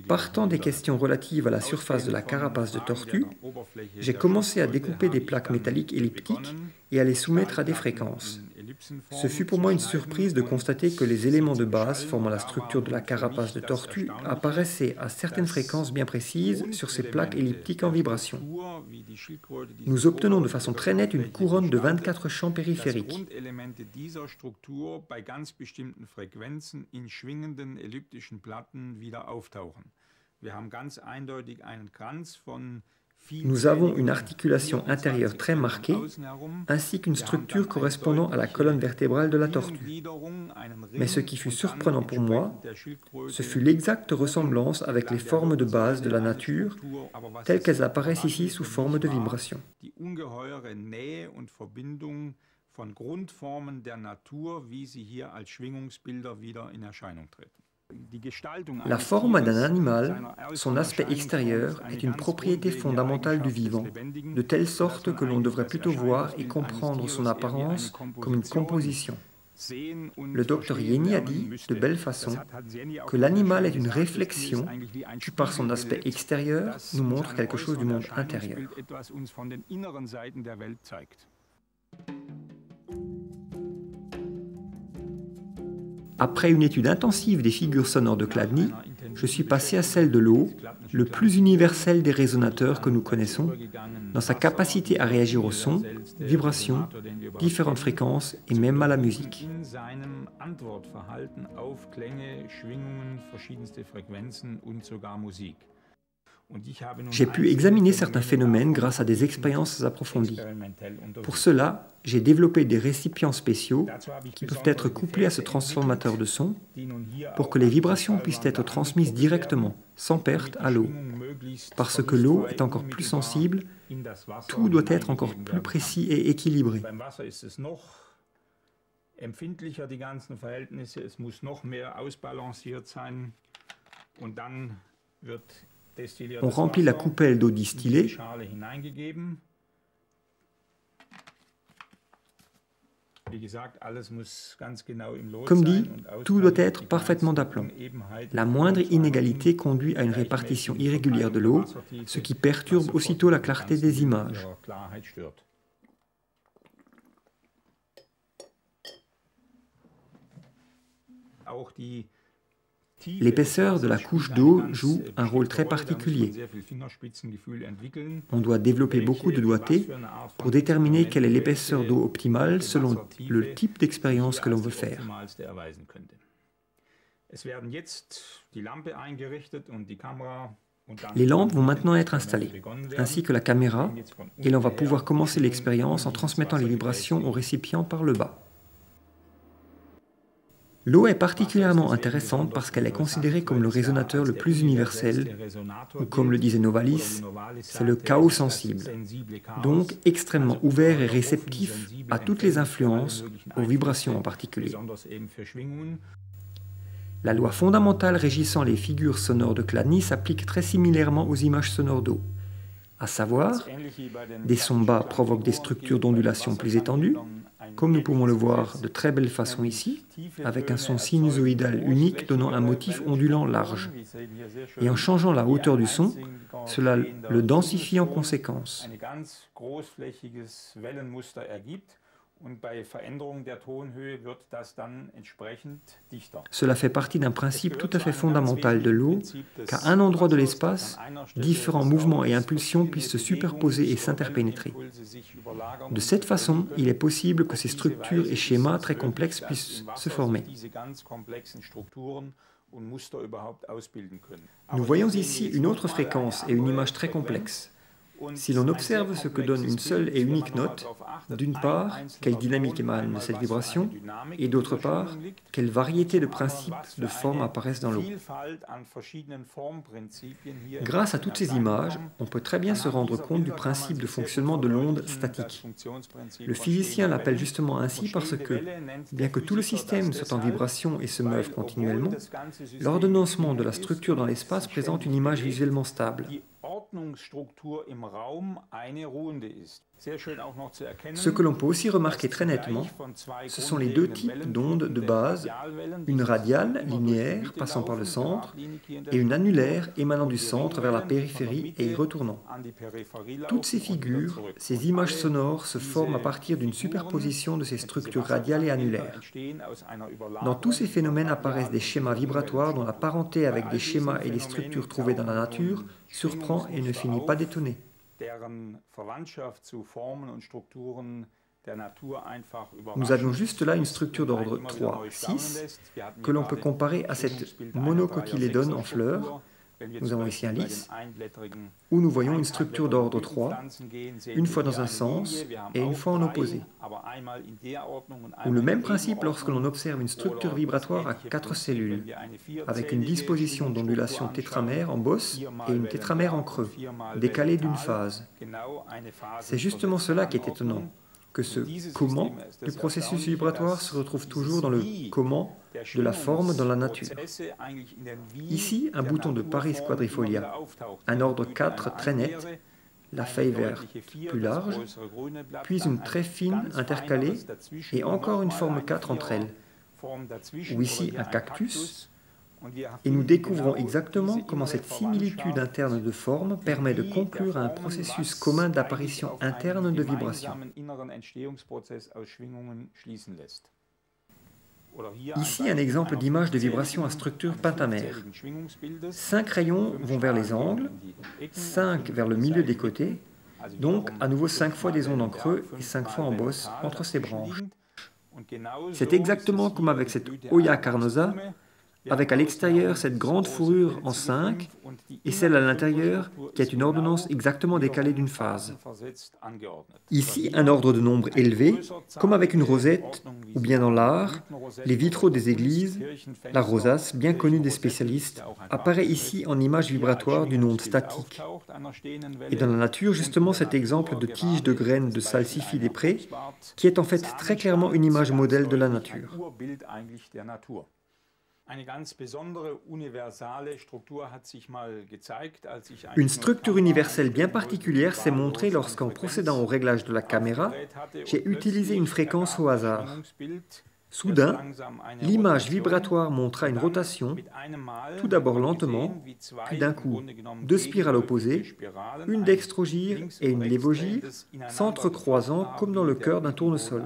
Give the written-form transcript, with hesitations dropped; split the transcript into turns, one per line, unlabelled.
Partant des questions relatives à la surface de la carapace de tortue, j'ai commencé à découper des plaques métalliques elliptiques et à les soumettre à des fréquences. Ce fut pour moi une surprise de constater que les éléments de base formant la structure de la carapace de tortue apparaissaient à certaines fréquences bien précises sur ces plaques elliptiques en vibration. Nous obtenons de façon très nette une couronne de 24 champs périphériques. Nous avons une articulation intérieure très marquée, ainsi qu'une structure correspondant à la colonne vertébrale de la tortue. Mais ce qui fut surprenant pour moi, ce fut l'exacte ressemblance avec les formes de base de la nature, telles qu'elles apparaissent ici sous forme de vibration. La forme d'un animal, son aspect extérieur, est une propriété fondamentale du vivant, de telle sorte que l'on devrait plutôt voir et comprendre son apparence comme une composition. Le docteur Jenny a dit, de belle façon, que l'animal est une réflexion qui, par son aspect extérieur, nous montre quelque chose du monde intérieur. Après une étude intensive des figures sonores de Chladni, je suis passé à celle de l'eau, le plus universel des résonateurs que nous connaissons, dans sa capacité à réagir aux sons, vibrations, différentes fréquences et même à la musique. J'ai pu examiner certains phénomènes grâce à des expériences approfondies. Pour cela, j'ai développé des récipients spéciaux qui peuvent être couplés à ce transformateur de son pour que les vibrations puissent être transmises directement, sans perte, à l'eau. Parce que l'eau est encore plus sensible, tout doit être encore plus précis et équilibré. On remplit la coupelle d'eau distillée. Comme dit, tout doit être parfaitement d'aplomb. La moindre inégalité conduit à une répartition irrégulière de l'eau, ce qui perturbe aussitôt la clarté des images. L'épaisseur de la couche d'eau joue un rôle très particulier. On doit développer beaucoup de doigté pour déterminer quelle est l'épaisseur d'eau optimale selon le type d'expérience que l'on veut faire. Les lampes vont maintenant être installées, ainsi que la caméra, et l'on va pouvoir commencer l'expérience en transmettant les vibrations au récipient par le bas. L'eau est particulièrement intéressante parce qu'elle est considérée comme le résonateur le plus universel, ou comme le disait Novalis, c'est le chaos sensible, donc extrêmement ouvert et réceptif à toutes les influences, aux vibrations en particulier. La loi fondamentale régissant les figures sonores de Chladni s'applique très similairement aux images sonores d'eau, à savoir, des sons bas provoquent des structures d'ondulation plus étendues, comme nous pouvons le voir de très belle façon ici, avec un son sinusoïdal unique donnant un motif ondulant large. Et en changeant la hauteur du son, cela le densifie en conséquence. Cela fait partie d'un principe tout à fait fondamental de l'eau, qu'à un endroit de l'espace, différents mouvements et impulsions puissent se superposer et s'interpénétrer. De cette façon, il est possible que ces structures et schémas très complexes puissent se former. Nous voyons ici une autre fréquence et une image très complexe. Si l'on observe ce que donne une seule et unique note, d'une part, quelle dynamique émane de cette vibration, et d'autre part, quelle variété de principes, de formes apparaissent dans l'eau. Grâce à toutes ces images, on peut très bien se rendre compte du principe de fonctionnement de l'onde statique. Le physicien l'appelle justement ainsi parce que, bien que tout le système soit en vibration et se meuve continuellement, l'ordonnancement de la structure dans l'espace présente une image visuellement stable.
Ordnungsstruktur im Raum eine ruhende ist.
Ce que l'on peut aussi remarquer très nettement, ce sont les deux types d'ondes de base, une radiale, linéaire, passant par le centre, et une annulaire émanant du centre vers la périphérie et y retournant. Toutes ces figures, ces images sonores se forment à partir d'une superposition de ces structures radiales et annulaires. Dans tous ces phénomènes apparaissent des schémas vibratoires dont la parenté avec des schémas et des structures trouvées dans la nature surprend et ne finit pas d'étonner. Nous avions juste là une structure d'ordre 3, 6, que l'on peut comparer à cette monocotylédone en fleurs. Nous avons ici un lys, où nous voyons une structure d'ordre 3, une fois dans un sens et une fois en opposé. Ou le même principe lorsque l'on observe une structure vibratoire à 4 cellules, avec une disposition d'ondulation tétramère en bosse et une tétramère en creux, décalée d'une phase. C'est justement cela qui est étonnant, que ce comment du processus vibratoire se retrouve toujours dans le comment de la forme dans la nature. Ici, un bouton de Paris quadrifolia, un ordre 4 très net, la feuille verte plus large, puis une très fine intercalée et encore une forme 4 entre elles, ou ici un cactus, et nous découvrons exactement comment cette similitude interne de forme permet de conclure à un processus commun d'apparition interne de vibration. Ici, un exemple d'image de vibration à structure pentamère. 5 rayons vont vers les angles, 5 vers le milieu des côtés, donc à nouveau 5 fois des ondes en creux et 5 fois en bosse entre ces branches. C'est exactement comme avec cette Hoya carnosa, avec à l'extérieur cette grande fourrure en 5 et celle à l'intérieur qui est une ordonnance exactement décalée d'une phase. Ici, un ordre de nombre élevé, comme avec une rosette ou bien dans l'art, les vitraux des églises, la rosace, bien connue des spécialistes, apparaît ici en image vibratoire d'une onde statique. Et dans la nature, justement, cet exemple de tige de graines de salsifis des prés, qui est en fait très clairement une image modèle de la nature. Une structure universelle bien particulière s'est montrée lorsqu'en procédant au réglage de la caméra, j'ai utilisé une fréquence au hasard. Soudain, l'image vibratoire montra une rotation, tout d'abord lentement, puis d'un coup, 2 spirales opposées, une dextrogyre et une lévogyre, s'entrecroisant comme dans le cœur d'un tournesol.